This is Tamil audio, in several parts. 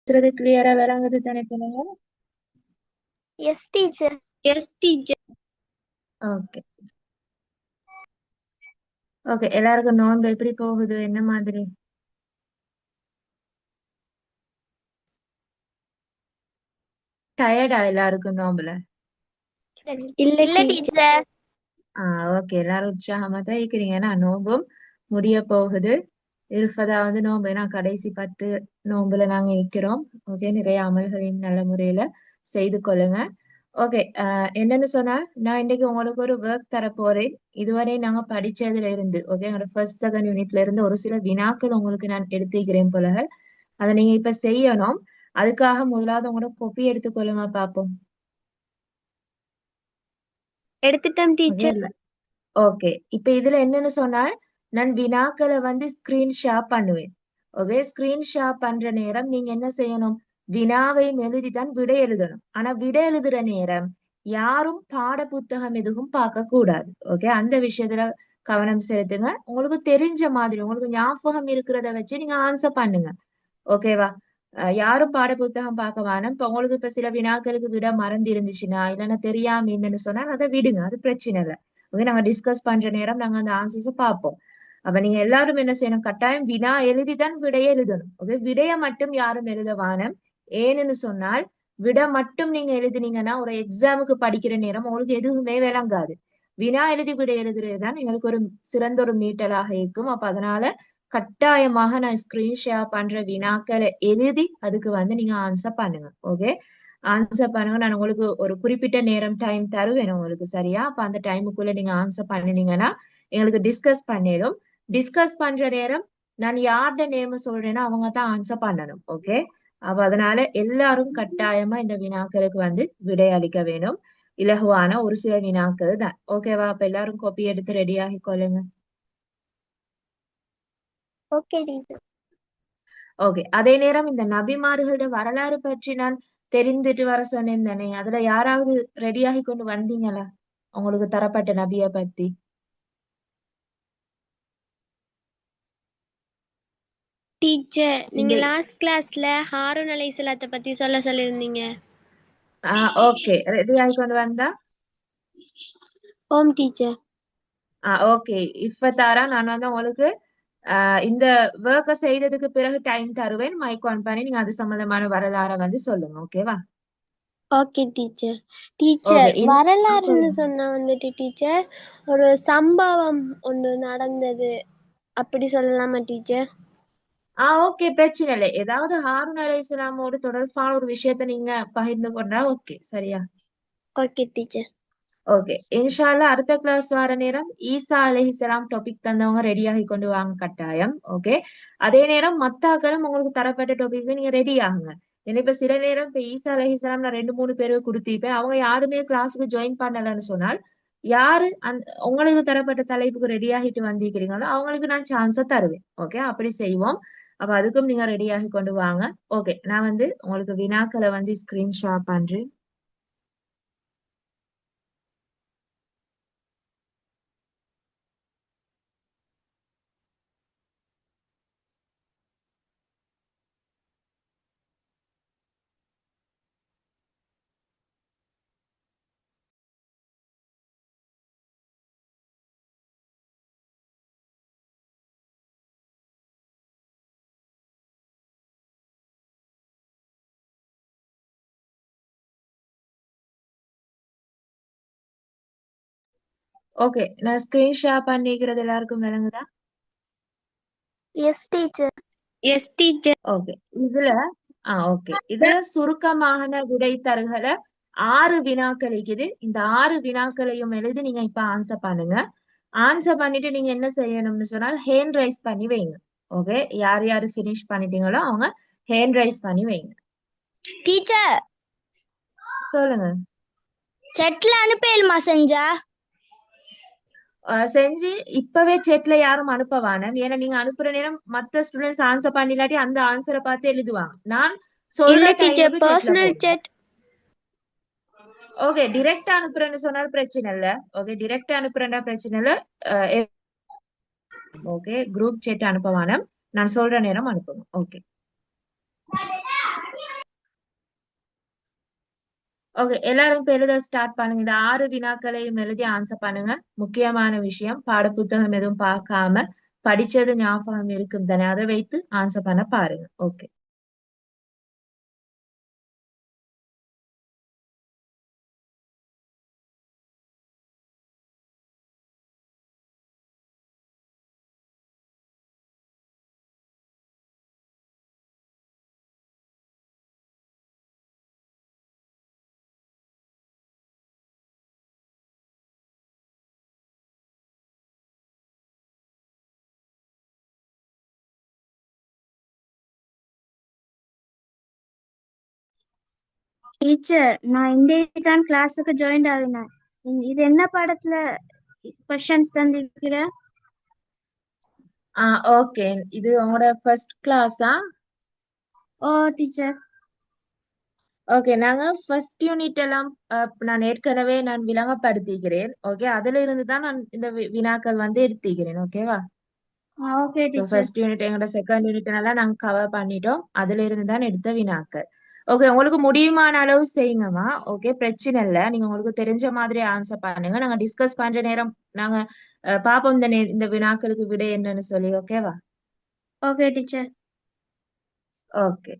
பேசுறது கிளியரா விளங்குது தானே சொல்லுங்க. Yes teacher. Yes teacher. Okay okay எல்லாருக்கும் நோன்பு எப்படி போகுது, என்ன மாதிரி? டயர்டா எல்லாருக்கும் நோம்புல? இல்ல டீச்சர். ஓகே எல்லாரும் உற்சாகமா தான் இருக்கிறீங்கன்னா நோம்பும் முடிய போகுது. இருப்பதா வந்து நோம்பு ஏன்னா கடைசி 10 நோம்புல நாங்க இருக்கிறோம். ஓகே நிறைய அமல்களையும் நல்ல முறையில செய்து கொள்ளுங்க. ஓகே என்னன்னு சொன்னா நான் இன்னைக்கு உங்களுக்கு ஒரு ஒர்க் தர போறேன். இதுவரை நாங்க படிச்சதுல இருந்து ஓகே எங்களோட ஃபர்ஸ்ட் செகண்ட் யூனிட்ல இருந்து ஒரு சில வினாக்கள் உங்களுக்கு நான் எடுத்துக்கிறேன் போல. அதை நீங்க இப்ப செய்யணும். அதுக்காக முதலாவது உங்களோட கொப்பி எடுத்துக்கொள்ளுங்க பாப்போம். எடுத்துட்டோம் டீச்சர். ஓகே இப்ப இதுல என்னன்னு சொன்னா நான் வினாக்களை வந்து ஸ்கிரீன் ஷேர் பண்ணுவேன். ஓகே ஸ்கிரீன் ஷேர் பண்ற நேரம் நீங்க என்ன செய்யணும், வினாவை எழுதிதான் விடை எழுதணும். ஆனா விடை எழுதுற நேரம் யாரும் பாட புத்தகம் எதுவும் பார்க்க கூடாது. ஓகே அந்த விஷயத்துல கவனம் செலுத்துங்க. உங்களுக்கு தெரிஞ்ச மாதிரி உங்களுக்கு ஞாபகம் இருக்கிறத வச்சு நீங்க ஆன்சர் பண்ணுங்க. ஓகேவா? யாரும் பாட புத்தகம் பார்க்க வேணாம். இப்ப உங்களுக்கு இப்ப சில வினாக்களுக்கு விட மறந்து இருந்துச்சுன்னா இல்லைன்னா தெரியாம இருந்துன்னு சொன்னா அதை விடுங்க, அது பிரச்சனை இல்லை. ஓகே நாங்க டிஸ்கஸ் பண்ற நேரம் நாங்க அந்த ஆன்சர்ஸை பார்ப்போம். அப்ப நீங்க எல்லாரும் என்ன செய்யணும், கட்டாயம் வினா எழுதிதான் விடையே எழுதணும். ஓகே விடைய மட்டும் யாரும் எழுத வேணாம். ஏன்னு சொன்னால் விட மட்டும் நீங்க எழுதினீங்கன்னா ஒரு எக்ஸாமுக்கு படிக்கிற நேரம் உங்களுக்கு எதுவுமே விளங்காது. வினா எழுதி விடை எழுதுறதுதான் எங்களுக்கு ஒரு சிறந்த ஒரு மீட்டலாக இருக்கும். அப்ப அதனால கட்டாயமாக நான் ஸ்கிரீன் ஷேர் பண்ற வினாக்களை எழுதி அதுக்கு வந்து நீங்க ஆன்சர் பண்ணுங்க. ஓகே ஆன்சர் பண்ணுங்க. நான் உங்களுக்கு ஒரு குறிப்பிட்ட நேரம் டைம் தருவேன் உங்களுக்கு, சரியா? அப்ப அந்த டைமுக்குள்ள நீங்க ஆன்சர் பண்ணினீங்கன்னா எங்களுக்கு டிஸ்கஸ் பண்ணிடும். டிஸ்கஸ் பண்ற நேரம் நான் யார்ட நேம் சொல்றேன்னா அவங்க தான் ஆன்சர் பண்ணணும். ஓகே அப்ப அதனால எல்லாரும் கட்டாயமா இந்த வினாக்களுக்கு வந்து விடை அளிக்க வேணும். இலகுவான ஒரு சில வினாக்கள் தான். ஓகேவா? அப்ப எல்லாரும் காப்பி எடுத்து ரெடி ஆகி கொள்ளுங்க. Okay teacher. ஓகே அதே நேரம் இந்த நபிமார்களோட வரலாறு பற்றி நான் தெரிந்துட்டு வர சொன்னேன் தானே, அதுல யாராவது ரெடியாகி கொண்டு வந்தீங்களா உங்களுக்கு தரப்பட்ட நபிய பத்தி? டீச்சர் நீங்க லாஸ்ட் கிளாஸ்ல ஹாரூன் அலைஹிஸ்ஸலாத்தை பத்தி சொல்லிருந்தீங்க. ஓகே ரெடி ஆகி கொண்டு வந்தா? ஓம் டீச்சர். ஓகே இப்ப தாரா நான் வந்து உங்களுக்கு இந்த ஒர்க்கை செய்ததுக்கு பிறகு டைம் தருவேன். மைக் ஆன் பண்ணி நீங்க அது சம்பந்தமான வரலாறை வந்து சொல்லுங்க. ஓகேவா? Okay teacher. டீச்சர் வரலாறுன்னு சொன்னா வந்துட்டு டீச்சர் ஒரு சம்பவம் ஒன்று நடந்தது அப்படி சொல்லலாமா டீச்சர்? ஓகே பிரச்சனை இல்லை. ஏதாவது ஹாரூன் அலைஹிஸ்ஸலாமோடு தொடர்பான ஒரு விஷயத்த நீங்க பகிர்ந்து கொண்டா ஓகே சரியா? Okay teacher. ஓகே இன்ஷா அல்லாஹ் அடுத்த கிளாஸ் வர நேரம் ஈசா அலைஹிஸ்ஸலாம் டாபிக் தந்தவங்க ரெடி ஆகி கொண்டு வாங்க கட்டாயம். ஓகே அதே நேரம் மத்தாக்களும் உங்களுக்கு தரப்பட்ட டாபிக் நீங்க ரெடி ஆகுங்க. ஏன்னா இப்ப சில நேரம் இப்ப ஈசா அலைஹிஸ்ஸலாம் நான் 2-3 பேரு கொடுத்திருப்பேன். அவங்க யாருமே கிளாஸுக்கு ஜாயின் பண்ணலன்னு சொன்னால் யாரு உங்களுக்கு தரப்பட்ட தலைப்புக்கு ரெடி ஆகிட்டு வந்திருக்கிறீங்களோ அவங்களுக்கு நான் சான்ஸ தருவேன். ஓகே அப்படி செய்வோம். அப்ப அதுக்கும் நீங்க ரெடி ஆகி கொண்டு வாங்க. ஓகே நான் வந்து உங்களுக்கு வினாக்களை வந்து ஸ்கிரீன் ஷேர் பண்றேன். ஓகே நான் ஸ்கிரீன் ஷேர் பண்ணிக்கிறது எல்லாருக்கும் விளங்குதா? Yes teacher. Yes teacher. Okay இதுல சுருக்கமான விடை தருகிற 6 வினாக்கள் இருக்குது. இந்த 6 வினாக்களையும் எழுதி நீங்க இப்ப ஆன்சர் பண்ணுங்க. ஆன்சர் பண்ணிட்டு நீங்க என்ன செய்யணும்னு சொன்னால் ஹேண்ட் ரைஸ் பண்ணி வைங்க. ஓகே யார் யாரு பினிஷ் பண்ணிட்டீங்களோ அவங்க ஹேண்ட் ரைஸ் பண்ணி வைங்க. டீச்சர் சொல்லுங்க. செட்ல அனுப்பேலுமா செஞ்சா? செஞ்சு இப்பவே சேட்ல யாரும் அனுப்ப வேணாம். ஏன்னா நீங்க அனுப்புற நேரம் மத்த ஸ்டூடெண்ட்ஸ் ஆன்சர் பண்ணிலாட்டி அந்த ஆன்சரை பார்த்து எழுதுவாங்க. நான் சொல்ற டைமுக்கு பர்சனல் செட். ஓகே டிரெக்டா அனுப்புறேன்னு சொன்னாலும் பிரச்சனை இல்ல. ஓகே டிரெக்டா அனுப்புறேன்னா பிரச்சனை இல்ல. ஓகே குரூப் சேட் அனுப்ப வேணாம். நான் சொல்ற நேரம் அனுப்பணும். ஓகே ஓகே, எல்லாரும் இப்ப எழுத ஸ்டார்ட் பண்ணுங்க. இந்த 6 வினாக்களையும் எழுதி ஆன்சர் பண்ணுங்க. முக்கியமான விஷயம், பாடப்புத்தகம் எதுவும் பார்க்காம படிச்சது ஞாபகம் இருக்கும் தானே, அதை வைத்து ஆன்சர் பண்ண பாருங்க. ஓகே. டீச்சர், நான் இந்த தான் கிளாஸுக்கு ஜாயின் ஆகினேன். இது என்ன பாடத்துல கொஸ்டின்ஸ் தந்திருக்கிற? ஓகே, இது உங்களோட ஃபர்ஸ்ட் கிளாஸா? ஓ டீச்சர். ஓகே, நாங்க ஃபர்ஸ்ட் யூனிட் எல்லாம் நான் ஏற்கனவே விளங்கப்படுத்திக்கிறேன். ஓகே, அதுல இருந்து தான் நான் இந்த வினாக்கள் வந்து எடுத்துக்கிறேன். ஓகேவா? Okay teacher. ஃபர்ஸ்ட் யூனிட் எங்களோட செகண்ட் யூனிட் எல்லாம் நாங்க கவர் பண்ணிட்டோம். அதுல இருந்து தான் எடுத்த வினாக்கள். ஓகே, உங்களுக்கு முடியுமான அளவு செய்யுங்கம்மா. ஓகே, பிரச்சனை இல்லை. நீங்க உங்களுக்கு தெரிஞ்ச மாதிரி ஆன்சர் பண்ணுங்க. நாங்க டிஸ்கஸ் பண்ற நேரம் நாங்க பாப்போம் இந்த வினாக்களுக்கு விடை என்னன்னு சொல்லி. ஓகேவா? Okay teacher. ஓகே.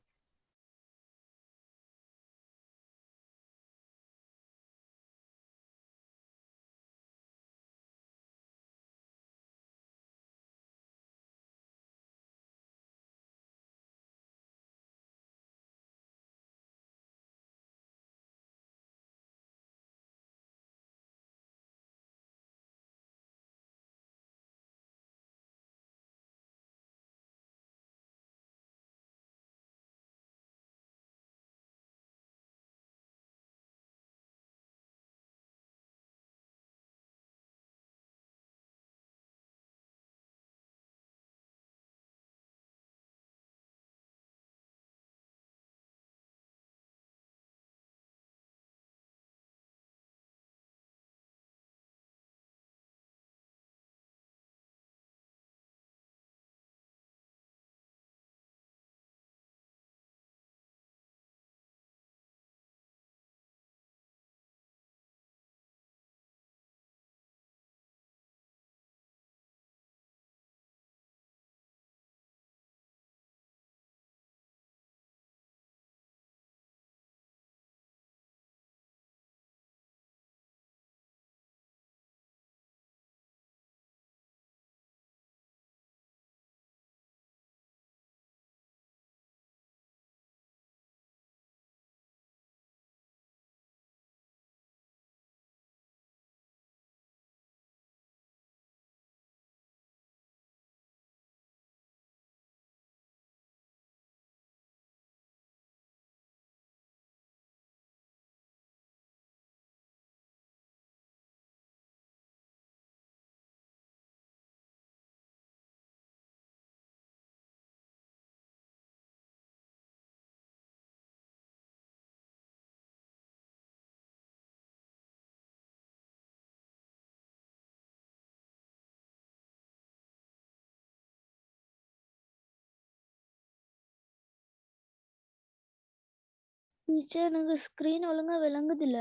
டீச்சர், எனக்கு ஸ்கிரீன் ஒழுங்கா விளங்குது இல்ல.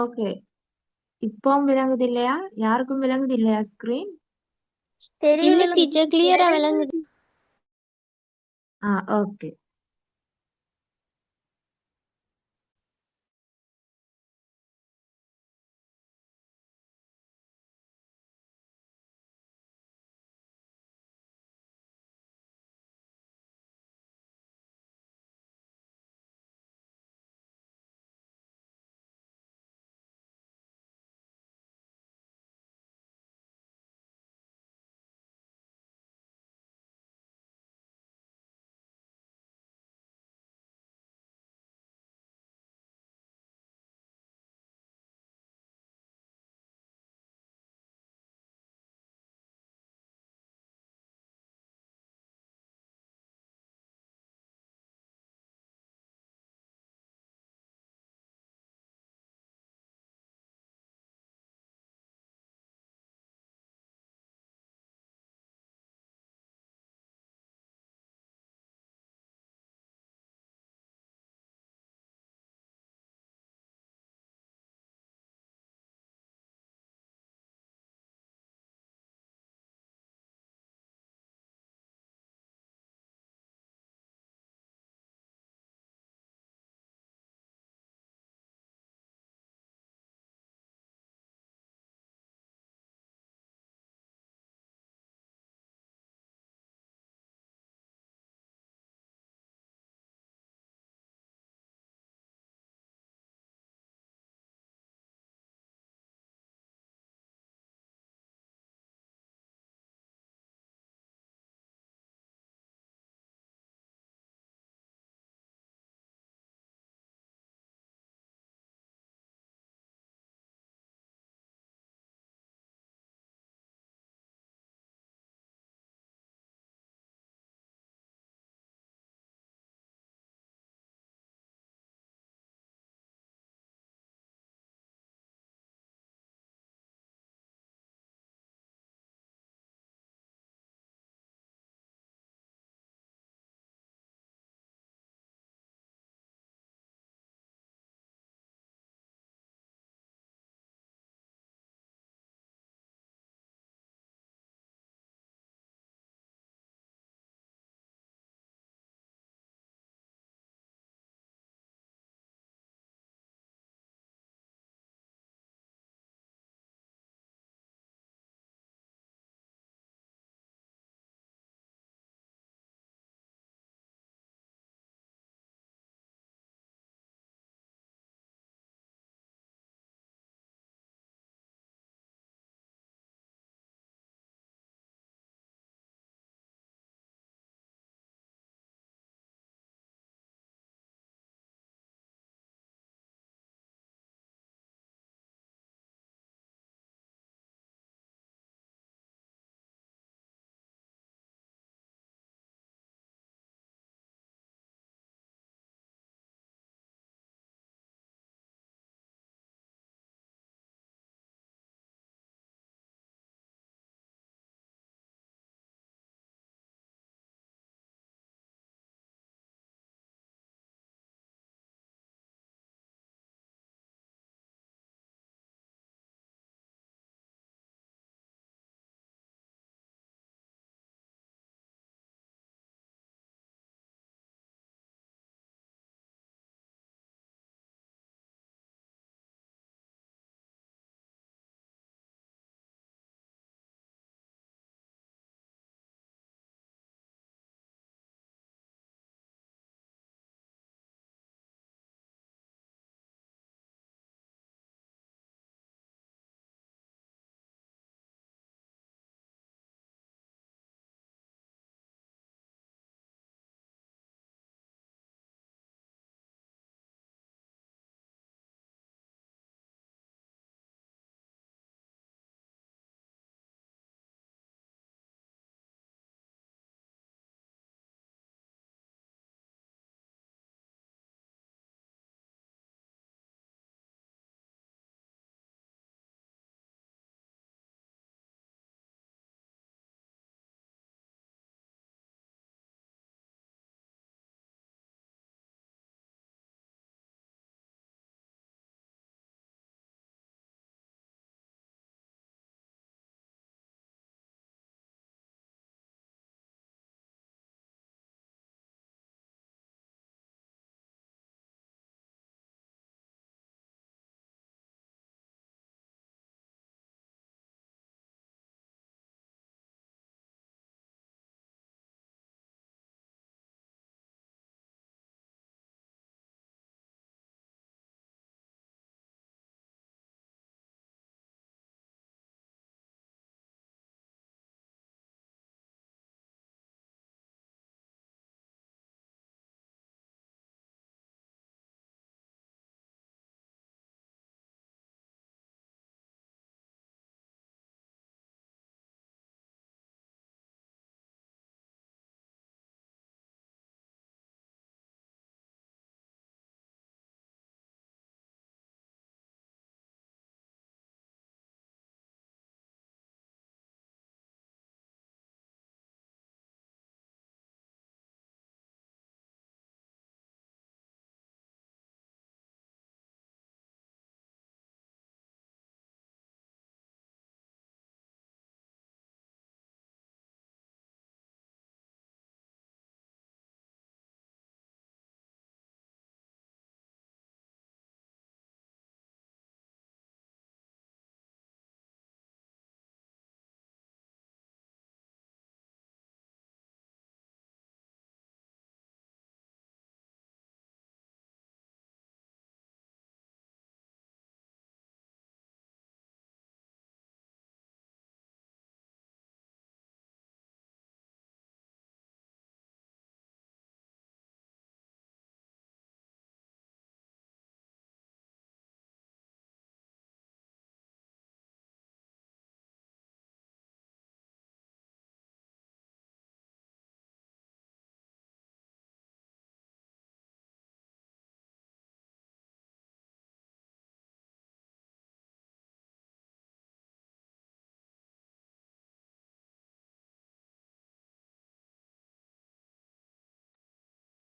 ஓகே, இப்பவும் விளங்குது இல்லையா? யாருக்கும் விளங்குது இல்லையா ஸ்கிரீன்? இல்ல டீச்சர், கிளியரா விளங்குது. ஓகே.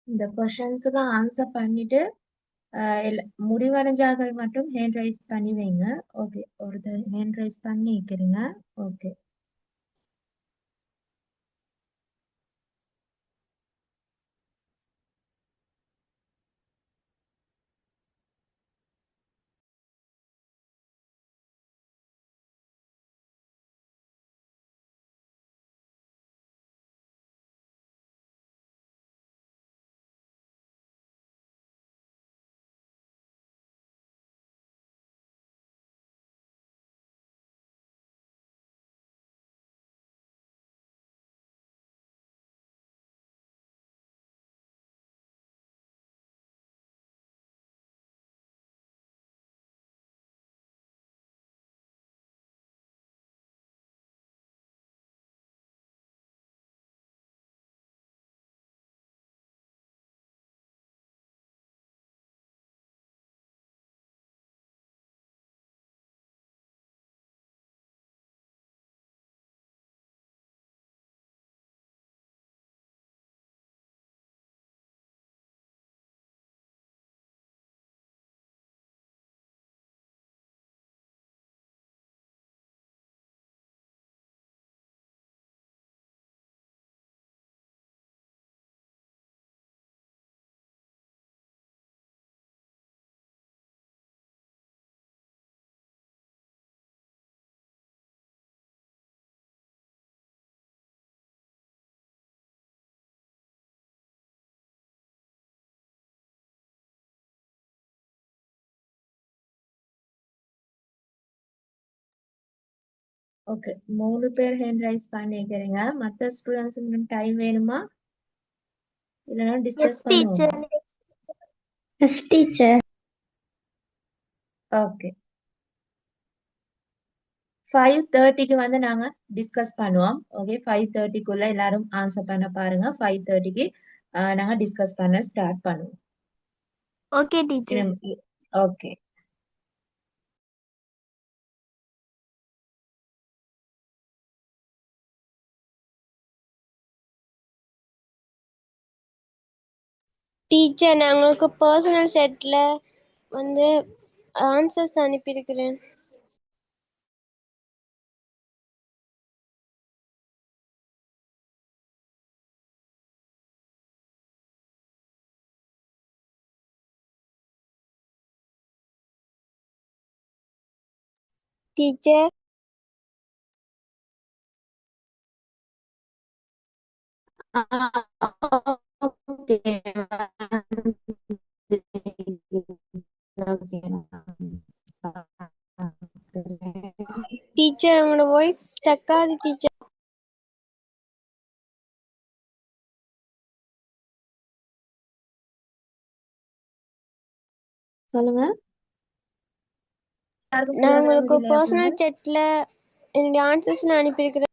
இந்த கொஷின்ஸுக்கு ஆன்சர் பண்ணிட்டு முடிவடைஞ்சாக்கள் மட்டும் ஹேண்ட் ரைஸ் பண்ணி வைங்க. ஓகே, ஒருத்தர் ஹேண்ட் ரைஸ் பண்ணி வைக்கிறீங்க. Okay, okay. 3 பேர் ஹேண்ட் ரைஸ் பண்ணி வைக்கிறீங்க. மற்ற ஸ்டூடெண்ட்ஸுக்கு டைம் வேணுமா? இல்லைன்னா எஸ் டிஸ்கஸ் பண்ணுவோமா? டீச்சர். Yes teacher. ஓகே, 5:30க்கு வந்து நாங்க டிஸ்கஸ் பண்ணுவோம். ஓகே, 5:30க்குள்ள எல்லாரும் ஆன்சர் பண்ண பாருங்க. 5:30க்கு நாங்க டிஸ்கஸ் பண்ண ஸ்டார்ட் பண்ணுவோம். Okay teacher. ஓகே. டீச்சர், நான் உங்களுக்கு பர்சனல் செட்ல வந்து ஆன்சர்ஸ் அனுப்பியிருக்கிறேன். Teacher, okay. டீச்சர் உங்களோட வாய்ஸ் ஸ்டக் ஆகுது டீச்சர். சொல்லுங்க. நான் உங்களுக்கு யாருக்கும் clear பர்சனல் செட்ல என்னுடைய ஆன்சர்ஸ் நான் அனுப்பியிருக்கிறேன்.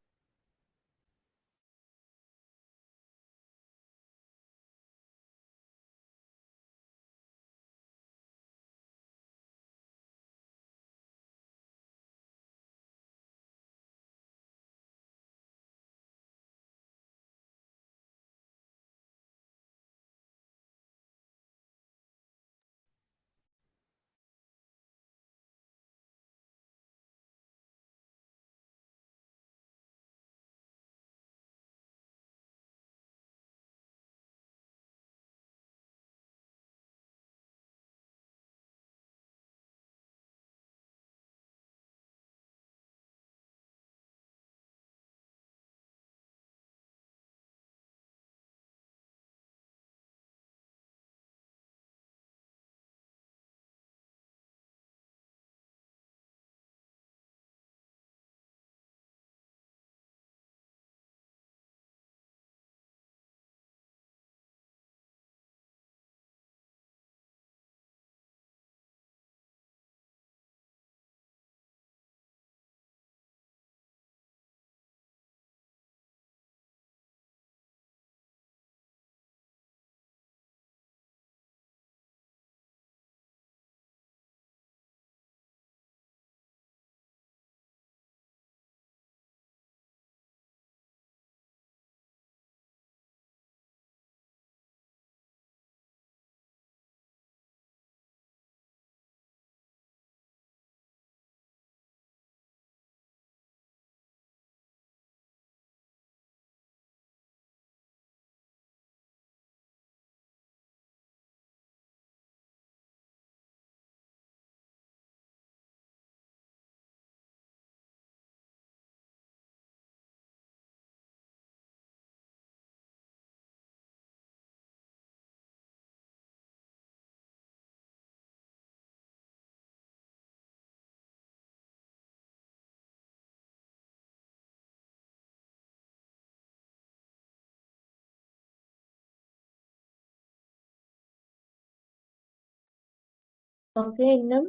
ஓகே, இன்னும்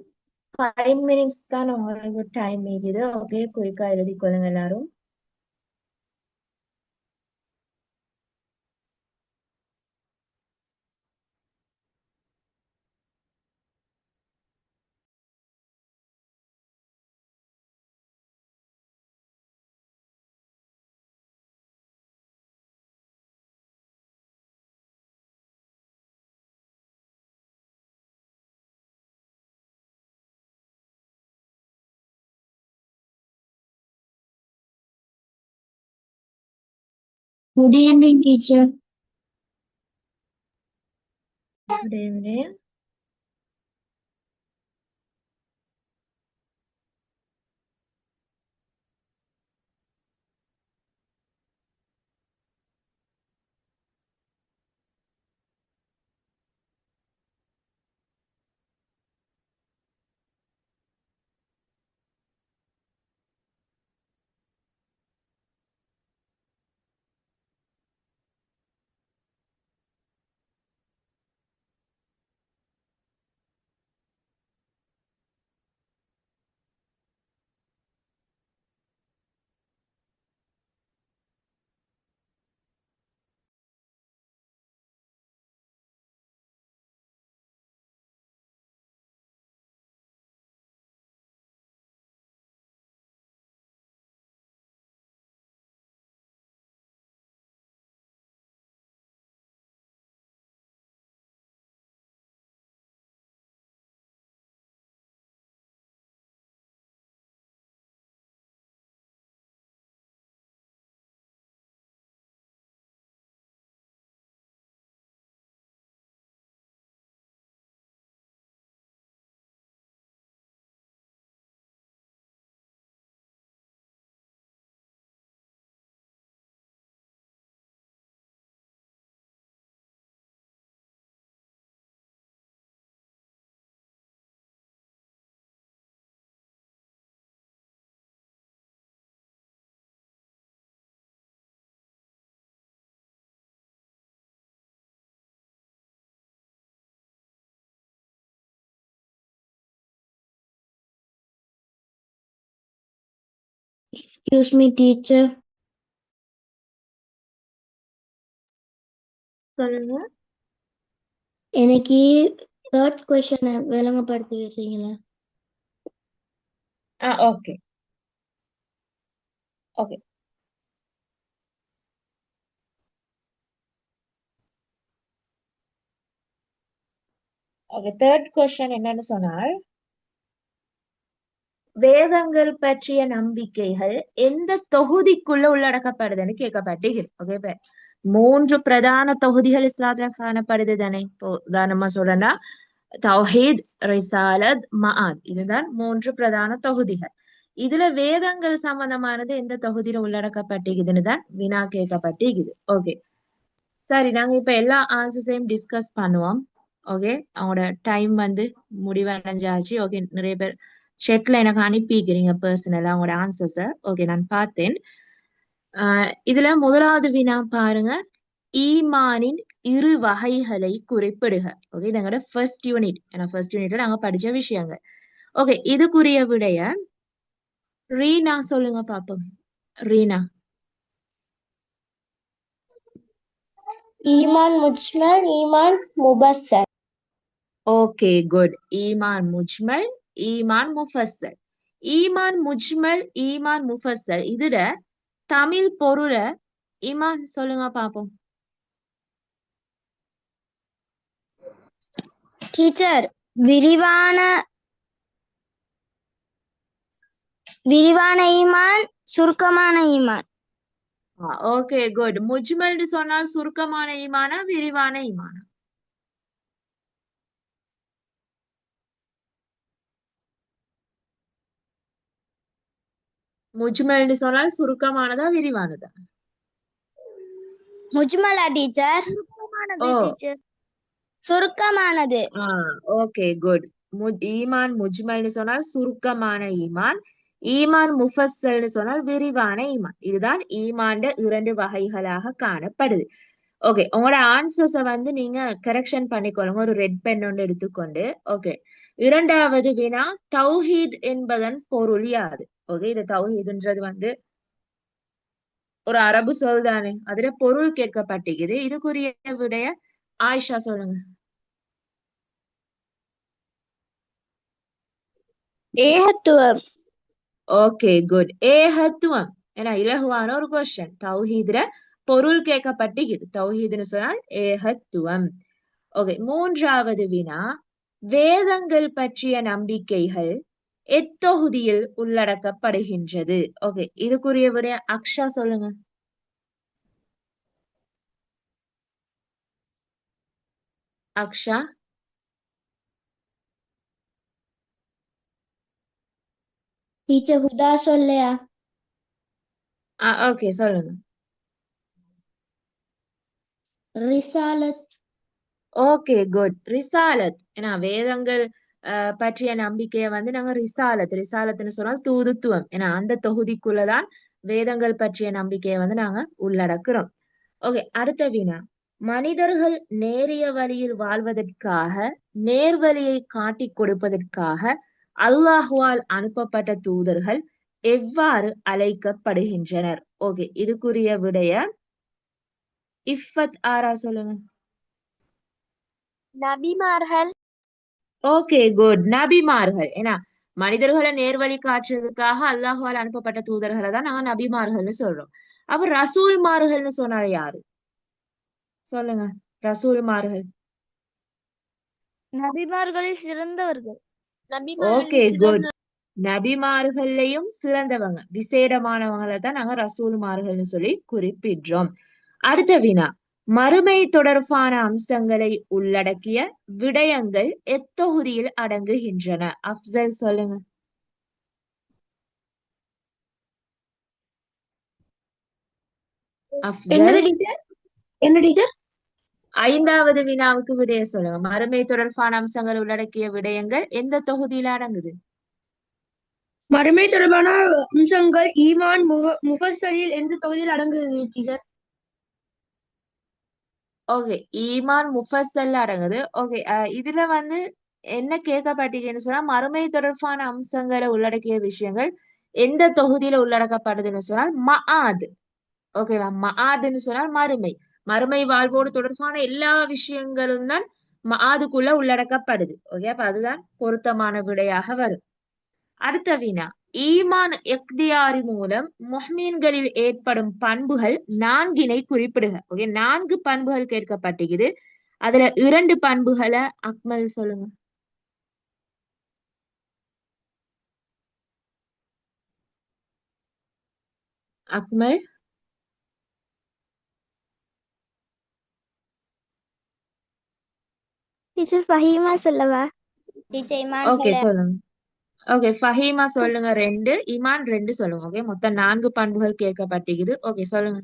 5 minutes தான் உங்களுக்கு டைம் இருக்குது. ஓகே, குயிக்கா எழுதி கொள்ளுங்க எல்லாரும். Good evening, teacher. Good evening. Excuse me, teacher. சொல்லுங்க. எனக்கு third question விளங்கப்படுத்தி விடுறீங்களா? Okay okay okay. Third question என்னன்னு சொன்னால், வேதங்கள் பற்றிய நம்பிக்கைகள் எந்த தொகுதிக்குள்ள உள்ளடக்கப்படுதுன்னு கேட்கப்பட்டிருக்கு. ஓகே, இப்ப 3 பிரதான தொகுதிகள் இஸ்லாத்துல காணப்படுது தானே. இப்போ உதாரணமா சொல்லனா தௌஹீத், ரிசாலத், மஆத், இதுதான் 3 பிரதான தொகுதிகள். இதுல வேதங்கள் சம்பந்தமானது எந்த தொகுதியில உள்ளடக்கப்பட்டிருக்குதுன்னு தான் வினா கேட்கப்பட்டிருக்குது. ஓகே, சரி, நாங்க இப்ப எல்லா ஆன்சர்ஸையும் டிஸ்கஸ் பண்ணுவோம். ஓகே, அவங்களோட டைம் வந்து முடிவடைஞ்சாச்சு. ஓகே, நிறைய பேர் செட்ல எனக்கு அனுப்பிக்கிறீங்க பர்சனலா அவங்களோட ஆன்சர்ஸ. ஓகே, நான் பார்த்தேன். இதுல முதலாவது வினா பாருங்க, ஈமானின் இரு வகைகளை குறிப்பிடுக. ஓகே, இது எங்களோட ஃபர்ஸ்ட் யூனிட். ஏன்னா ஃபர்ஸ்ட் யூனிட்ல நாங்க படிச்ச விஷயங்கள். ஓகே, இதுக்குரிய விடைய ரீனா சொல்லுங்க பாப்போம். ரீனா. ஈமான் முஜ்மல், ஈமான் முபஸ்ஸர். Okay, good. ஈமான் முஜ்மல், ஈமான் முஃபஸ்ஸல். ஈமான் முஜ்மல், ஈமான் முஃபஸ்ஸல், இதுல தமிழ் பொருள ஈமான் சொல்லுங்க பாப்போம். டீச்சர் விரிவான விரிவான ஈமான், சுருக்கமான ஈமான். Okay, good. முஜ்மல்னு சொன்னால் சுருக்கமான ஈமானா விரிவான ஈமானா? முஜ்மல்னு சொன்னால் சுருக்கமானதா விரிவானதா? முஜ்மலா டீச்சர்? ஓ, சுருக்கமானது. Okay, good. ஈமான் முஜ்மல்னு சொன்னால் சுருக்கமான ஈமான், ஈமான் முஃபஸ்ஸல்னு சொன்னால் விரிவான ஈமான். இதுதான் ஈமான்ட 2 வகைகளாக காணப்படுது. ஓகே, உங்களோட ஆன்சர்ஸ வந்து நீங்க கரெக்ஷன் பண்ணிக்கொள்ளுங்க ஒரு ரெட் பென் ஒன்று எடுத்துக்கொண்டு. ஓகே, இரண்டாவது வினா, தௌஹீத் என்பதன் பொருள் யாது? ஓகே, இது தௌஹீத்ன்றது ஒரு அரபு சொல் தானே, அதுல பொருள் கேட்கப்பட்டிருக்குது. இதுக்குரிய விடைய ஆயிஷா சொல்லுங்க. ஏகத்துவம். Okay, good. ஏகத்துவம். ஏன்னா இலகுவான ஒரு கொஸ்டின். தௌஹீத்ல பொருள் கேட்கப்பட்டிருக்குது. தௌஹீத்னு சொன்னால் ஏகத்துவம். ஓகே, மூன்றாவது வினா, வேதங்கள் பற்றிய நம்பிக்கைகள் எத்தொகுதியில் உள்ளடக்கப்படுகின்றது? ஓகே, இதுக்குரிய விடைய அக்ஷா சொல்லுங்க. அக்ஷா. டீச்சர் ஹுதா சொல்லையா? ஓகே, சொல்லுங்க. ரிசாலத். Okay, good. ரிசாலத். ஏன்னா வேதங்கள் பற்றிய நம்பிக்கையை நாங்க ரிசாலத்னு சொன்னால் தூதுத்துவம். ஏன்னா அந்த தொகுதிக்குள்ளதான் வேதங்கள் பற்றிய நம்பிக்கையை நாங்க உள்ளடக்குறோம். ஓகே, அடுத்த வினா, மனிதர்கள் நேரிய வழியில் வாழ்வதற்காக, நேர்வழியை காட்டி கொடுப்பதற்காக அல்லாஹுவால் அனுப்பப்பட்ட தூதர்கள் எவ்வாறு அழைக்கப்படுகின்றனர்? ஓகே, இதுக்குரிய விடைய இஃபத் ஆரா சொல்லுங்க. நபிமார்கள். Okay, good. நபிமார்கள். ஏன்னா மனிதர்களை நேர்வழி காட்டுறதுக்காக அல்லாஹுவால் அனுப்பப்பட்ட தூதர்களை தான் நாங்க நபிமார்கள்னு சொல்றோம். அப்ப ரசூல்மார்கள்னு சொன்னால யாரு சொல்லுங்க? ரசூல்மார்கள். நபிமார்களில் சிறந்தவர்கள். Okay, good. நபிமார்கள்லயும் சிறந்தவங்க, விசேடமானவங்களை தான் நாங்க ரசூல்மார்கள்னு சொல்லி குறிப்பிடுறோம். அடுத்த வினா, மறுமை தொடர்பான அம்சங்களை உள்ளடக்கிய விடயங்கள் எத்தொகுதியில் அடங்குகின்றன? அப்சல் சொல்லுங்க. அப்சல். என்ன டீச்சர்? ஐந்தாவது வினாவுக்கு விடைய சொல்லுங்க. மறுமை தொடர்பான அம்சங்கள் உள்ளடக்கிய விடயங்கள் எந்த தொகுதியில அடங்குது? மறுமை தொடர்பான அம்சங்கள் ஈமான் முஃபஸ்ஸலில் எந்த தொகுதியில் அடங்குது டீச்சர்? ஓகே, ஈமான் முஃபஸ்ஸல் அடங்குது. ஓகே, இதுல என்ன கேட்கப்பட்டீங்கன்னு சொன்னா, மறுமை தொடர்பான அம்சங்களை உள்ளடக்கிய விஷயங்கள் எந்த தொகுதியில உள்ளடக்கப்படுதுன்னு சொன்னால் மஆத். ஓகேவா? மஆத்ன்னு சொன்னால் மறுமை. மறுமை வாழ்வோடு தொடர்பான எல்லா விஷயங்களும் தான் மஆதுக்குள்ள உள்ளடக்கப்படுது. ஓகே, அப்ப அதுதான் பொருத்தமான விடையாக வரும். அடுத்த வினா, ஈமான் இக்தியாரி மூலம் முஹ்மீன்களில் ஏற்படும் பண்புகள் 4 குறிப்பிடுக. ஓகே, 4 பண்புகள் கேட்கப்பட்டிருக்குது. அதுல 2 பண்புகளை அக்மல் சொல்லுங்க. அக்மல். டீச்சர் ஃபஹீமா சொல்லவா? டீச்சர் இமான் ஓகே, சொல்ல. சொல்லுங்க. ஓகே, ஃபஹீமா சொல்லுங்க 2, இமான் 2 சொல்லுங்க. ஓகே, மொத்தம் 4 பண்புகள் கேட்கப்பட்டிருக்குது. ஓகே, சொல்லுங்க.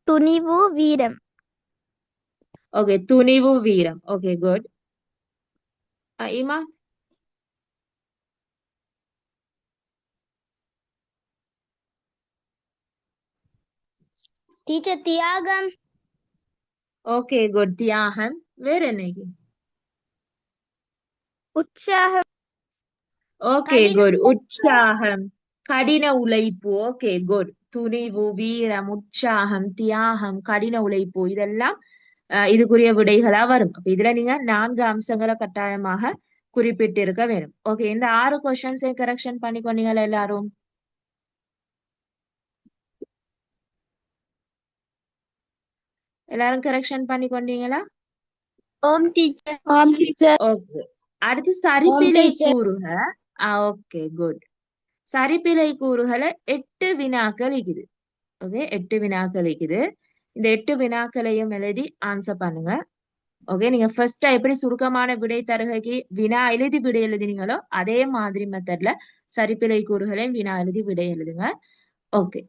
துணிவு, வீரம். ஓகே, துணிவு, வீரம். Okay, good. இமான். டீச்சர் தியாகம். Okay, good. தியாகம். வேற என்னைக்கு? உற்சாகம். Okay, good. உற்சாகம், கடின உழைப்பு. Okay, good. துணிவு, வீரம், உற்சாகம், தியாகம், கடின உழைப்பு, இதெல்லாம் இதுக்குரிய விடைகளா வரும். அப்ப இதுல நீங்க 4 அம்சங்களை கட்டாயமாக குறிப்பிட்டு இருக்க வேணும். ஓகே, இந்த 6 கொஸ்டின்ஸை கரெக்ஷன் பண்ணி கொண்டீங்களா எல்லாரும்? எல்லாரும் கரெக்ஷன் பண்ணி கொண்டீங்களா? ஓம் டீச்சர். ஆம் டீச்சர். ஓகே, அடுத்து சரிப்பிழை கூறுக. Okay, good. சரிப்பிழை கூறுகளை 8 வினாக்கள் இருக்குது. ஓகே, 8 வினாக்கள் இருக்குது. இந்த 8 வினாக்களையும் எழுதி ஆன்சர் பண்ணுங்க. ஓகே, நீங்க ஃபர்ஸ்டா எப்படி சுருக்கமான விடை தருகைக்கு வினா எழுதி விடை எழுதினீங்களோ அதே மாதிரி மெத்தட்ல சரிப்பிழை கூறுகளையும் வினா எழுதி விடை எழுதுங்க. ஓகே.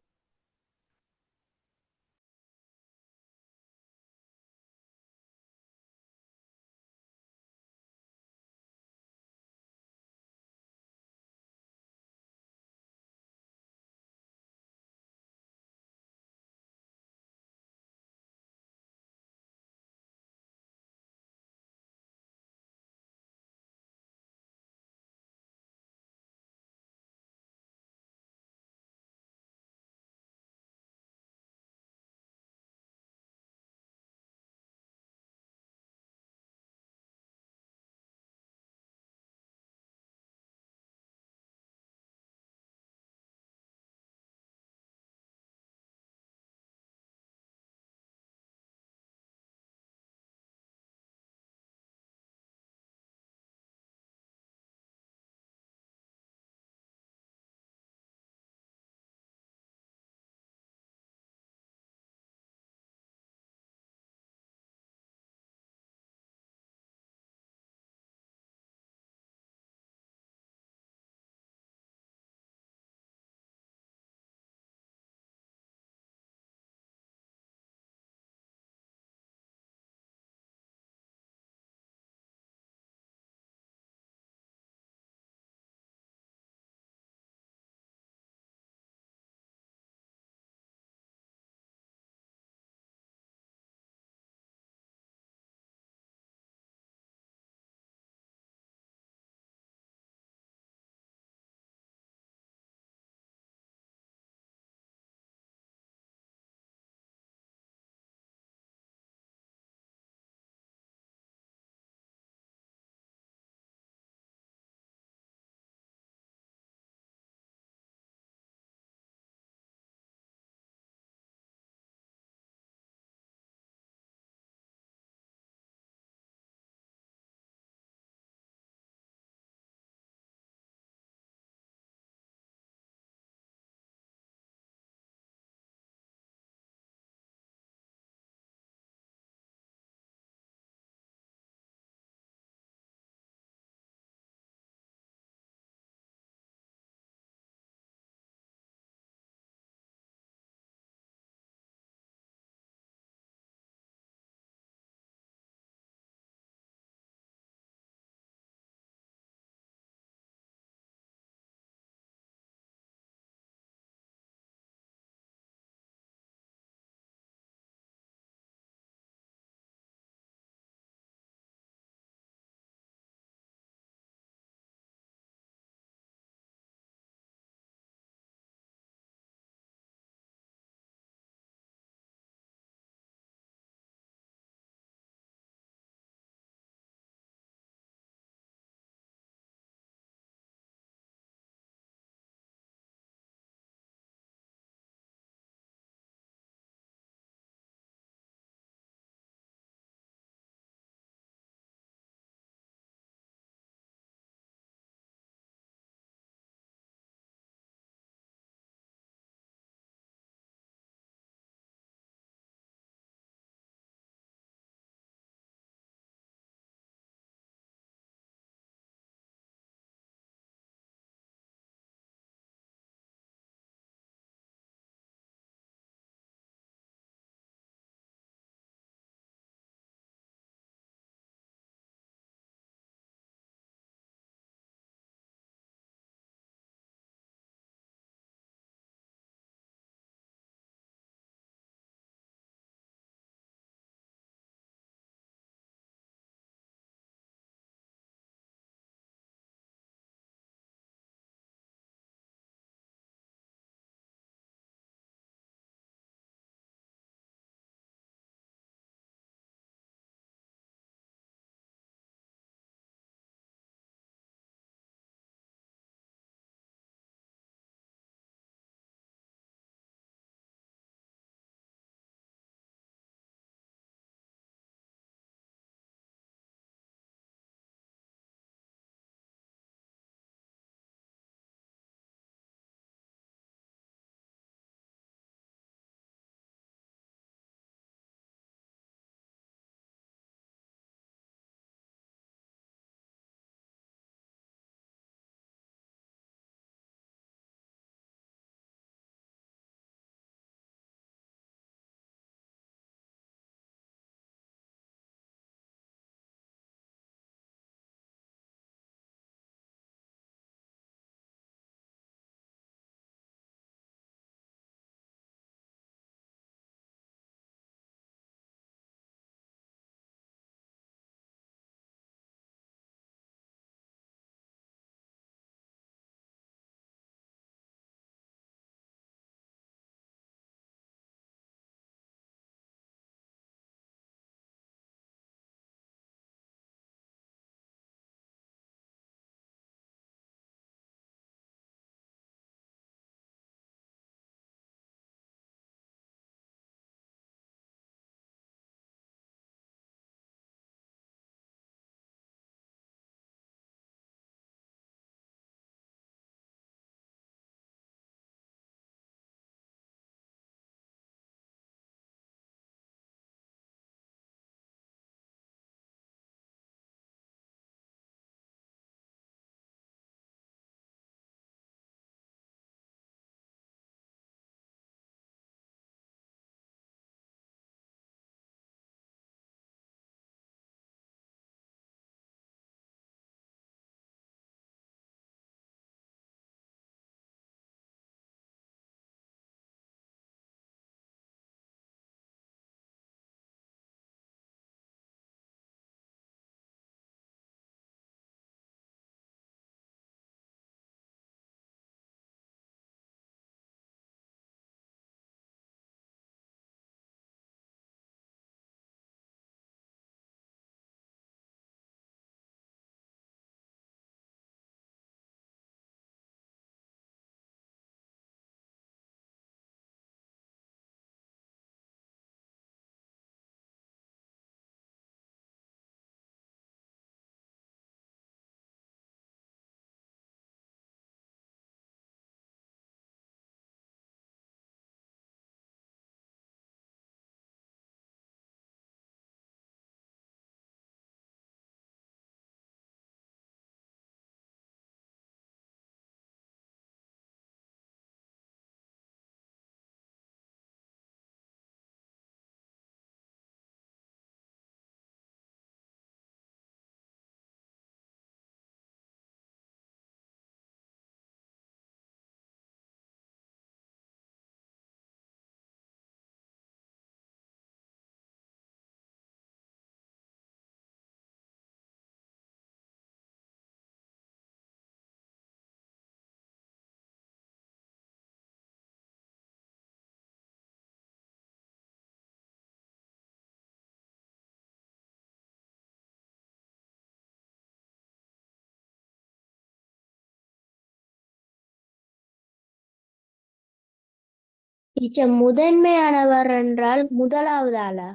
டீச்சர் முதன்மையானவர் என்றால் முதலாவது ஆளா?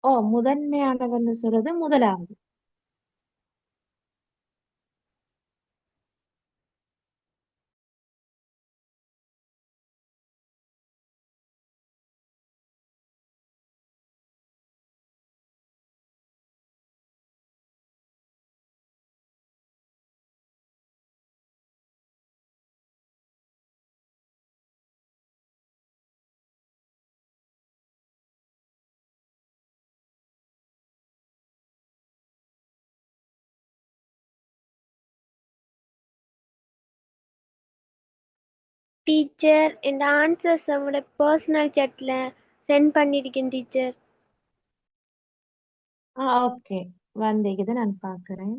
ஓ, முதன்மையானவர்னு சொல்றது முதலாவது. டீச்சர் இந்த ஆன்சர்ஸ் உங்களோட பர்சனல் chatல சென்ட் பண்ணியிருக்கேன் டீச்சர். ஓகே, வந்தீங்க, நான் பாக்குறேன்.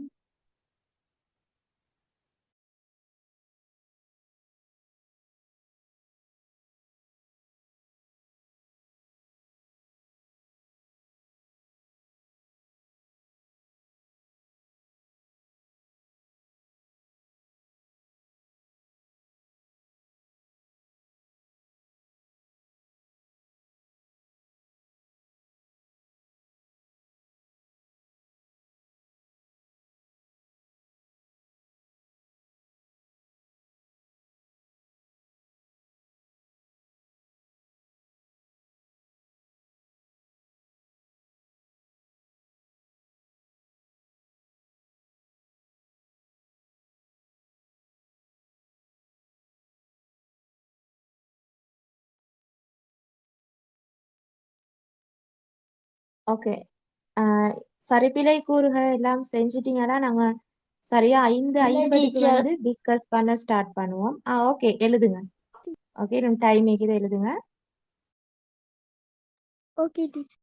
ஓகே, சரிபிழை கூறுகள் எல்லாம் செஞ்சிட்டீங்கன்னா நாங்க சரியா 5:50க்கு டீச்சர். வந்து டிஸ்கஸ் பண்ண ஸ்டார்ட் பண்ணுவோம். ஓகே, எழுதுங்க. ஓகே, டைம் எழுதுங்க. Okay teacher.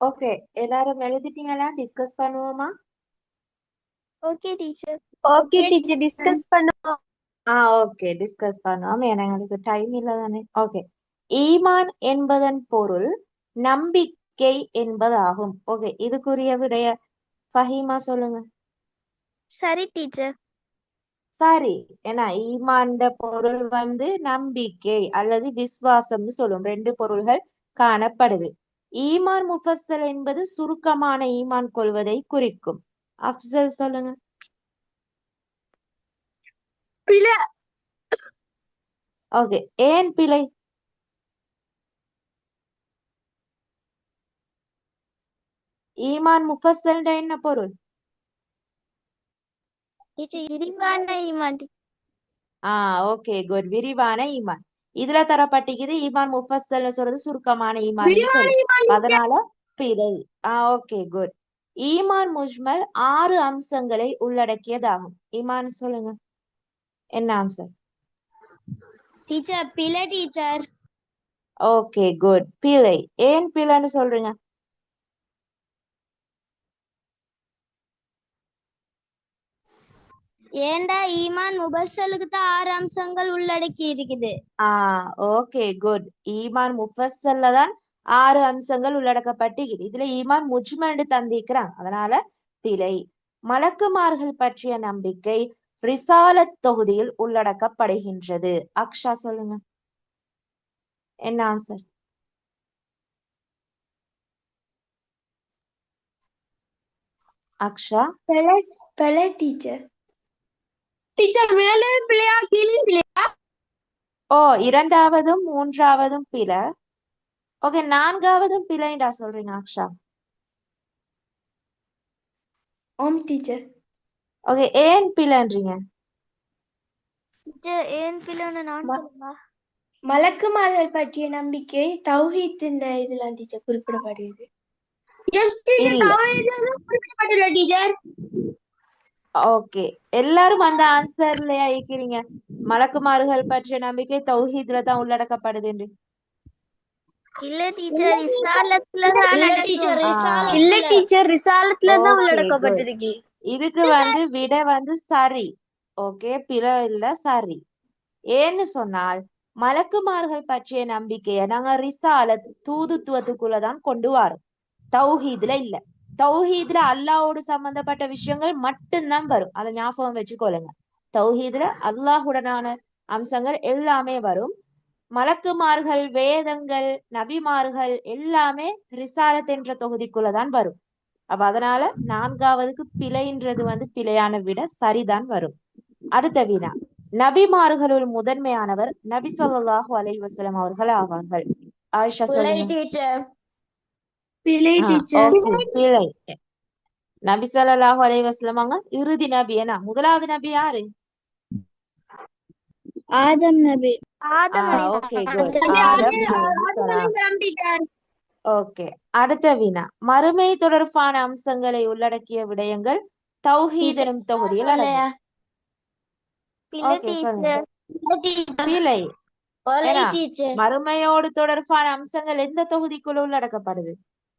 ஓகே, எல்லாரும் எழுதிட்டீங்களா? டிஸ்கஸ் பண்ணுவோமா? Okay teacher. Okay teacher discuss பண்ணுவோம். ஓகே, டிஸ்கஸ் பண்ணுவோம். ஏன்னா எங்களுக்கு டைம் இல்லை தானே. ஓகே, ஈமான் என்பதன் பொருள் நம்பிக்கை என்பதாகும். ஓகே, இதுக்குரிய விடைய ஃபஹீமா சொல்லுங்க. சரி டீச்சர். சரி, ஏன்னா ஈமான்ட பொருள் வந்து நம்பிக்கை அல்லது விசுவாசம்னு சொல்லும். ரெண்டு பொருள்கள் காணப்படுது. ஈமான் முஃபஸ்ஸல் என்பது சுருக்கமான ஈமான் கொள்வதை குறிக்கும். அஃப்சல் சொல்லுங்க. ஓகே, ஏன் பிழை? ஈமான் முஃபஸ்ஸல்ட என்ன பொருள்? டீச்சர் விரிவான ஈமான். ஓகே குட், விரிவான ஈமான். இதுல தரப்பட்டிக்குது ஈமான் முஃபஸ்ஸல்னு சொல்றது சுருக்கமான ஈமான் சொல்லி, அதனால பிழை. Okay good. ஈமான் முஜ்மல் 6 அம்சங்களை உள்ளடக்கியதாகும். ஈமான் சொல்லுங்க, என்ன ஆன்சர்? டீச்சர் பிழை டீச்சர். ஓகே குட், பிழை. ஏன் பிழைன்னு சொல்றீங்க? ஏண்டா ஈமான் முபஸ்ஸலுக்கு தான் 6 அம்சங்கள் உள்ளடக்கி இருக்குது. Okay good. ஈமான் முஃபஸ்ஸல்ல தான் 6 அம்சங்கள் உள்ளடக்கப்பட்டிருக்குது. இதுல ஈமான் முஜ்மல் தந்திக்கிறாங்க, அதனால பிழை. மலக்குமார்கள் பற்றிய நம்பிக்கை ரிசாலத் தொகுதியில் உள்ளடக்கப்படுகின்றது. அக்ஷா சொல்லுங்க, என்ன ஆன்சர்? அக்ஷா. பிழை டீச்சர். டீச்சர் மேலே பிழையா கீழே பிழையா? இரண்டாவதும் மூன்றாவதும் பிழை. ஓகே, 4வதும் பிழைண்டா சொல்றீங்க அக்ஷா? ஆம் டீச்சர். ஓகே, ஏன் பிழைன்றீங்க? டீச்சர் ஏன் பிள்ளைன்னு நான் சொல்லுமா? மலக்குமார்கள் பற்றிய நம்பிக்கை தௌஹீத் இதுல டீச்சர் குறிப்பிடப்படுகிறது. குறிப்பிடப்பட்டுள்ள டீச்சர். ஓகே, எல்லாரும் அந்த ஆன்சர்லயா இருக்கிறீங்க? மலக்குமார்கள் பற்றிய நம்பிக்கை தௌஹீத்ல தான் உள்ளடக்கப்படுது. இல்ல டீச்சர் ரிசாலத்துல தான் இல்ல டீச்சர் ரிசாலத்துல தான் உள்ளடக்கப்பட்டிருக்கு. இதுக்கு வந்து விட வந்து சரி. ஓகே, பிழை இல்ல, சரி. ஏன்னு சொன்னால் மலக்குமார்கள் பற்றிய நம்பிக்கைய நாங்க ரிசாலத் தூதுத்துவத்துக்குள்ளதான் கொண்டு வரோம், தௌஹீத்ல இல்ல. தௌஹீத்ல அல்லாஹ்வோடு சம்பந்தப்பட்ட விஷயங்கள் மட்டும்தான் வரும், அதை ஞாபகம் வச்சுக்கொள்ளுங்க. தௌஹீத்ல அல்லாஹுடனான அம்சங்கள் எல்லாமே வரும். மலக்குமார்கள், வேதங்கள், நபிமார்கள் எல்லாமே ரிசாலத் என்ற தொகுதிக்குள்ளதான் வரும். அப்ப அதனால 4வதுக்கு பிழைன்றது வந்து பிழையான விட சரிதான் வரும். அடுத்த வினா, நபிமார்களுள் முதன்மையானவர் நபி ஸல்லல்லாஹு அலைஹி வஸல்லம் அவர்கள் ஆவார்கள். ஆயிஷா சொல்லுங்க. பிழை டீச்சர். பிழை. நபி ஸல்லல்லாஹு அலைஹி வஸல்லம் அவங்க இறுதி நபி. ஏன்னா முதலாவது நபி யாரு? ஆதம் நபி. Okay good. ஓகே, அடுத்த வினா, மறுமை தொடர்பான அம்சங்களை உள்ளடக்கிய விடயங்கள் தௌஹீத் எனும் தொகுதியில் அடங்கும். ஓகே சொல்லுங்க. பிழை. மறுமையோடு தொடர்பான அம்சங்கள் எந்த தொகுதிக்குள்ள உள்ளடக்கப்படுது?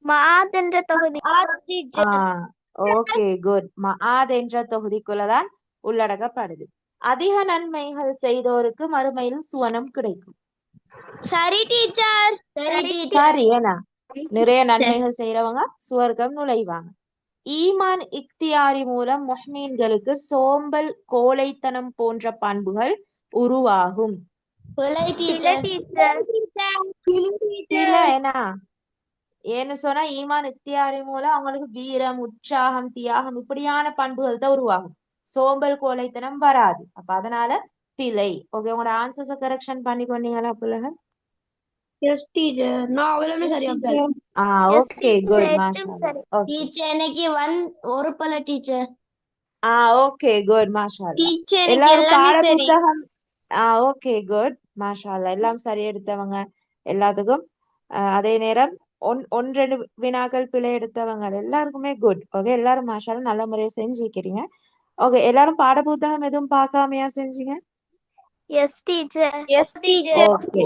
மாத் என்ற தொகுதி. ஓகே குட், மஆத் என்ற தொகுதிக்குள்ளதான் உள்ளடக்கப்படுது. அதிக நன்மைகள் செய்தோருக்கு மறுமையில் சுவனம் கிடைக்கும். சரி டீச்சர். சரி, ஏன்னா நிறைய நன்மைகள் செய்யறவங்க சுவர்க்கம் நுழைவாங்க. ஈமான் இக்தியாரி மூலம் முஹ்மீன்களுக்கு சோம்பல், கோழைத்தனம் போன்ற பண்புகள் உருவாகும். ஏன்னு சொன்னா ஈமான் இக்தியாரி மூலம் அவங்களுக்கு வீரம், உற்சாகம், தியாகம் இப்படியான பண்புகள் தான் உருவாகும். சோம்பல், கோழைத்தனம் வராது. அப்ப அதனால பிழை. ஓகே, உங்களோட ஆன்சர்ஸ கரெக்ஷன் பண்ணி கொண்டீங்களா பிள்ளைங்க? Yes teacher. நான் அவ்வளவுமே சரியா ஓகே குட், மாஷாஅல்லாஹ். ஓகே டீச்சர் எனக்கு ஒரு பல டீச்சர். ஓகே குட், மாஷாஅல்லாஹ். டீச்சர் எல்லாரும் எல்லாமே பாட சரி. புத்தகம் ஓகே குட், மாஷாஅல்லாஹ். எல்லாம் சரி எடுத்தவங்க எல்லாத்துக்கும். அதே நேரம் ஒன்று வினாக்கள் பிழை எடுத்தவங்க எல்லாருக்குமே குட். ஓகே, எல்லாரும் மாஷாஅல்லாஹ் நல்ல முறையை செஞ்சுக்கிறீங்க. ஓகே, எல்லாரும் பாட புத்தகம் எதுவும் பார்க்காமையா செஞ்சீங்க? Yes teacher. Yes teacher. Okay,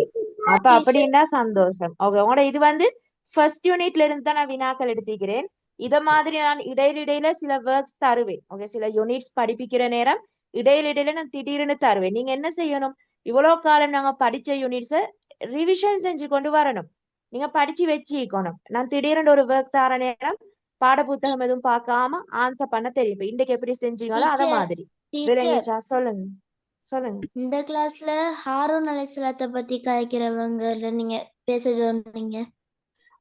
அப்ப அப்படின்னா சந்தோஷம். ஓகே, உங்களோட இது வந்து ஃபர்ஸ்ட் யூனிட்ல இருந்து தான் நான் வினாக்கள் எடுத்துக்கிறேன். இத மாதிரி நான் இடையில சில ஒர்க்ஸ் தருவேன். ஓகே, சில யூனிட்ஸ் படிப்பிக்கிற நேரம் இடையில நான் திடீர்னு தருவேன். நீங்க என்ன செய்யணும், இவ்வளவு காலம் நாங்க படிச்ச யூனிட்ஸை ரிவிஷன் செஞ்சு கொண்டு வரணும். நீங்க படிச்சு வச்சுக்கணும். நான் திடீர்னு ஒரு ஒர்க் தர நேரம் பாட புத்தகம் எதுவும் பார்க்காம ஆன்சர் பண்ண தெரியும். இப்ப இன்றைக்கு எப்படி செஞ்சீங்களோ அத மாதிரி. விளங்கிச்சா? சொல்லுங்க சொல்லுங்க. இந்த கிளாஸ்ல ஹாரூன் அலைஹிஸ்ஸலாத்தை பத்தி கதைக்கிறவங்க நீங்க பேச சொன்னீங்க.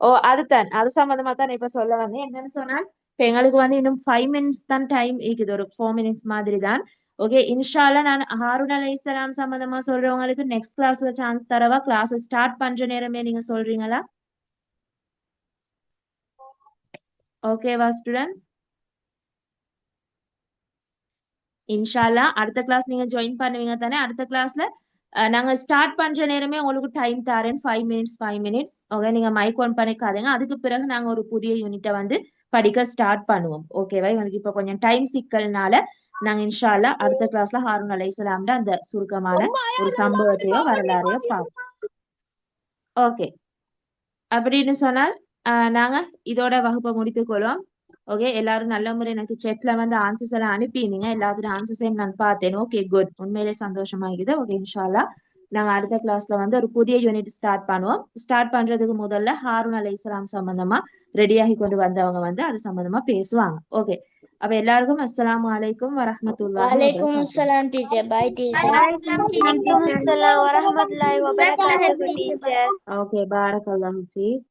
ஓ, அதுதான், அது சம்பந்தமா தான் இப்ப சொல்ல வந்தேன். என்னன்னு சொன்னா, இப்ப எங்களுக்கு வந்து இன்னும் 5 minutes தான் டைம் இருக்குது, ஒரு 4 minutes மாதிரி தான். ஓகே, இன்ஷால்லா நான் ஹாரூன் அலைஹிஸ்ஸலாம் சம்பந்தமா சொல்றவங்களுக்கு நெக்ஸ்ட் கிளாஸ்ல சான்ஸ் தரவா? கிளாஸ் ஸ்டார்ட் பண்ற நேரமே நீங்க சொல்றீங்களா? ஓகேவா ஸ்டூடெண்ட்ஸ்? இன்ஷால்லா அடுத்த கிளாஸ் நீங்க ஜாயின் பண்ணுவீங்க தானே? அடுத்த கிளாஸ்ல நாங்க ஸ்டார்ட் பண்ற நேரமே உங்களுக்கு டைம் தரேன், 5 minutes. ஓகே, நீங்க மைக் ஆன் பண்ணிக்காதீங்க. அதுக்கு பிறகு நாங்க ஒரு புதிய யூனிட்டை வந்து படிக்க ஸ்டார்ட் பண்ணுவோம். ஓகேவா? இவங்களுக்கு இப்ப கொஞ்சம் டைம் சிக்கல்னால நாங்க இன்ஷால்லா அடுத்த கிளாஸ்ல ஹாரூன் அலைஹிஸ்ஸலாம்ட அந்த சுருக்கமான ஒரு சம்பவத்தையோ வரலாறையோ பார்ப்போம். ஓகே, அப்படின்னு சொன்னால் நாங்க இதோட வகுப்பை முடித்துக் கொள்வோம். ஓகே, எல்லாரும் நல்ல முறை எனக்கு செட்ல வந்து ஆன்சர்ஸ் எல்லாம் அனுப்பியிருந்தீங்க. எல்லாத்தோட ஆன்சர்ஸையும் நான் பார்த்தேன். ஓகே, குட், உண்மையிலே சந்தோஷமா இருக்குது. ஓகே, இன்ஷால்லா நாங்க அடுத்த கிளாஸ்ல வந்து ஒரு புதிய யூனிட் ஸ்டார்ட் பண்ணுவோம். ஸ்டார்ட் பண்றதுக்கு முதல்ல ஹாரூன் அலைஹிஸ்ஸலாம் சம்பந்தமா ரெடியாகி கொண்டு வந்தவங்க வந்து அது சம்பந்தமா பேசுவாங்க. ஓகே, அப்ப எல்லாருக்கும் அஸ்ஸலாமு அலைக்கும் வரஹ்மத்துல்லாஹி வலைக்கும் வபரகாத்துஹு. அஸ்ஸலாம் டீச்சர். By teacher. வலைக்கும் அஸ்ஸலாம் வரஹ்மத்துல்லாஹி வபரகாத்துஹு டீச்சர். Okay, பாரக்கல்லாஹு peak.